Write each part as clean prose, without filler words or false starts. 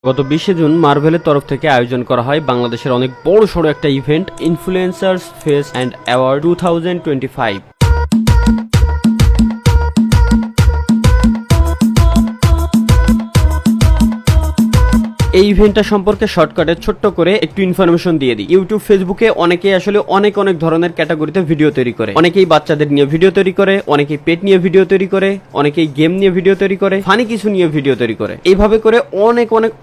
গত 20 জুন মার্ভেলের তরফ থেকে আয়োজন করা হয় বাংলাদেশের অনেক বড় সড়ো একটা event influencers face and award 2025। এই ইভেন্টটা সম্পর্কে শর্টকাটে ছোট্ট করে একটু ইনফরমেশন দিয়ে দিই। ইউটিউব ফেসবুকে অনেকেই আসলে অনেক ধরনের ক্যাটাগরিতে ভিডিও তৈরি করে। অনেকেই বাচ্চাদের নিয়ে ভিডিও তৈরি করে, অনেকেই পেট নিয়ে ভিডিও তৈরি করে, অনেকেই গেম নিয়ে ভিডিও তৈরি করে, ফানি কিছু নিয়ে ভিডিও তৈরি করে। এইভাবে করে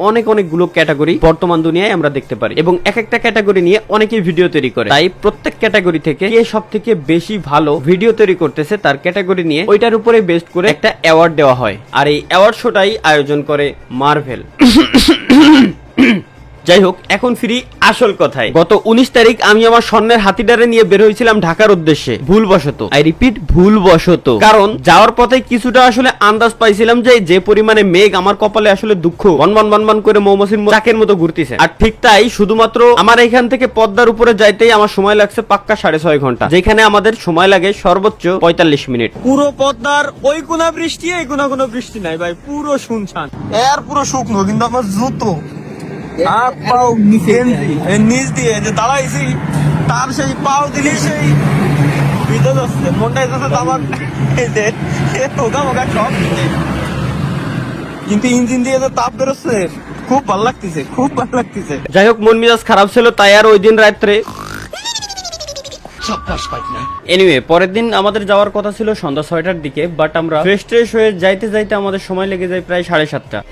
অনেকগুলো ক্যাটাগরি বর্তমান দুনিয়ায় আমরা দেখতে পারি এবং এক একটা ক্যাটাগরি নিয়ে অনেকেই ভিডিও তৈরি করে। তাই প্রত্যেক ক্যাটাগরি থেকে কে সব থেকে বেশি ভালো ভিডিও তৈরি করতেছে তার ক্যাটাগরি নিয়ে ওইটার উপরে বেস্ট করে একটা অ্যাওয়ার্ড দেওয়া হয়। আর এই অ্যাওয়ার্ড শোটাই আয়োজন করে মার্ভেল। যাই হোক, এখন ফিরি আসল কথায়। গত 19 তারিখ আমি আমার স্বর্ণের হাতিটারে নিয়ে বের হয়েছিলাম ঢাকার উদ্দেশ্যে, ভুলবশত। আই রিপিট, ভুলবশত। কারণ যাওয়ার পথে কিছুটা আসলে আন্দাজ পাইছিলাম যে পরিমাণে মেঘ আমার কপালে আসলে দুঃখ বন করে মৌমাছির চাকের মতো ঘুরতেছে। আর ঠিক তাই, শুধুমাত্র আমার এখান থেকে পদ্মার উপরে যাইতেই আমার সময় লাগছে পাক্কা 6.5 ঘন্টা, যেখানে আমাদের সময় লাগে সর্বোচ্চ 45 মিনিট। পুরো পদ্মার ওই কোনা বৃষ্টি এই কোনা কোনো বৃষ্টি নাই ভাই, পুরো শুনছান। এর পুরো শুকনো, কিন্তু আমার জুতো নিচ দিয়ে যে দাঁড়াইছি তার সেই পাও দিলে সেই ভিতরে যাচ্ছে, মনটা যাচ্ছে আমার সব, কিন্তু ইঞ্জিন দিয়ে যে তাপ বেরোচ্ছে, খুব ভালো লাগতেছে, খুব ভালো লাগতেছে। যাই হোক, মন মেজাজ খারাপ ছিল, তাই আর ওই দিন রাত্রে এনিওয়ে পরের দিন আমাদের যাওয়ার কথা ছিল সন্ধ্যা 6টার দিকে, বাট আমরা ফ্রেশ হয়ে যাইতে আমাদের সময় লেগে যায় প্রায় 7:30।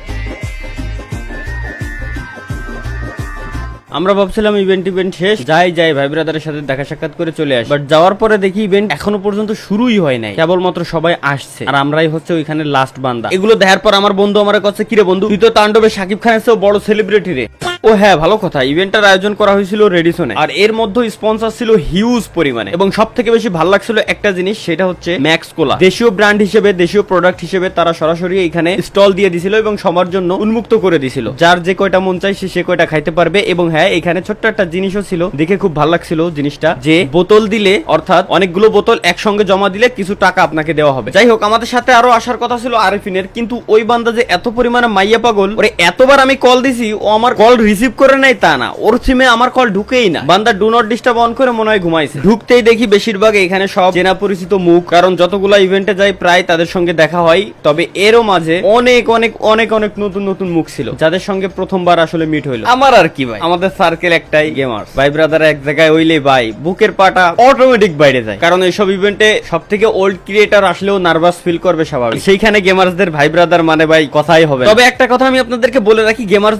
আমরা ভাবছিলাম ইভেন্ট শেষ, যাই ভাই ব্রাদারের সাথে দেখা সাক্ষাৎ করে চলে আসি। বাট যাওয়ার পরে দেখি ইভেন্ট এখনো পর্যন্ত শুরুই হয় নাই, কেবলমাত্র সবাই আসছে আর আমরাই হচ্ছে ওইখানে লাস্ট বান্দা। এগুলো দেখার পর আমার বন্ধু আমার কাছে, কিরে বন্ধু, তুই তো তাণ্ডবে শাকিব খানের চেয়েও বড় সেলিব্রিটি রে। ও হ্যাঁ, ভালো কথা। ইভেন্টটার আয়োজন করা হয়েছিল রেডিসনে, আর এর মধ্যে স্পন্সর ছিল হিউজ পরিমাণে। এবং সব থেকে বেশি ভালো লাগছিল একটা জিনিস, সেটা হচ্ছে ম্যাক্স কোলা। দেশীয় ব্র্যান্ড হিসেবে, দেশীয় প্রোডাক্ট হিসেবে তারা সরাসরি এখানে স্টল দিয়ে দিছিল এবং সবার জন্য উন্মুক্ত করে দিছিল। যার যে কয়টা মন চাই সে কয়টা খাইতে পারবে। এবং হ্যাঁ, এখানে ছোট্ট একটা জিনিসও ছিল, দেখে খুব ভালো লাগছিল জিনিসটা, যে বোতল দিলে, অর্থাৎ অনেকগুলো বোতল একসঙ্গে জমা দিলে কিছু টাকা আপনাকে দেওয়া হবে। যাই হোক, আমাদের সাথে আরো আসার কথা ছিল আরিফিনের, কিন্তু ওই বান্দা যে এত পরিমাণে মাইয়া পাগল, ওরে এতবার আমি কল দিছি, ও আমার কল রিসিভ করে নাই তা না, ওর সিমে আমার কল ঢুকেই না। বান্দা ডু নট ডিস্টার্ব অন করে মনে হয় ঘুমাইছে। ঢুকতেই দেখি বেশিরভাগ এখানে সব চেনা পরিচিত মুখ, কারণ যতগুলা ইভেন্টে যাই প্রায় তাদের সঙ্গে দেখা হয়। তবে এরও মাঝে অনেক নতুন মুখ ছিল, যাদের সঙ্গে প্রথমবার আসলে মিট হইলো। আমার আর কি ভাই, আমাদের সার্কেল একটাই, গেমার ভাই ব্রাদার এক জায়গায় হইলে ভাই বুকের পাটা অটোমেটিক বাইরে যায়। কারণ এইসব ইভেন্টে সব থেকে ওল্ড ক্রিয়েটর আসলেও নার্ভাস ফিল করবে স্বাভাবিক, সেইখানে গেমার্সদের ভাই ব্রাদার মানে ভাই কথাই হবে। তবে একটা কথা আমি আপনাদেরকে বলে রাখি, গেমার্স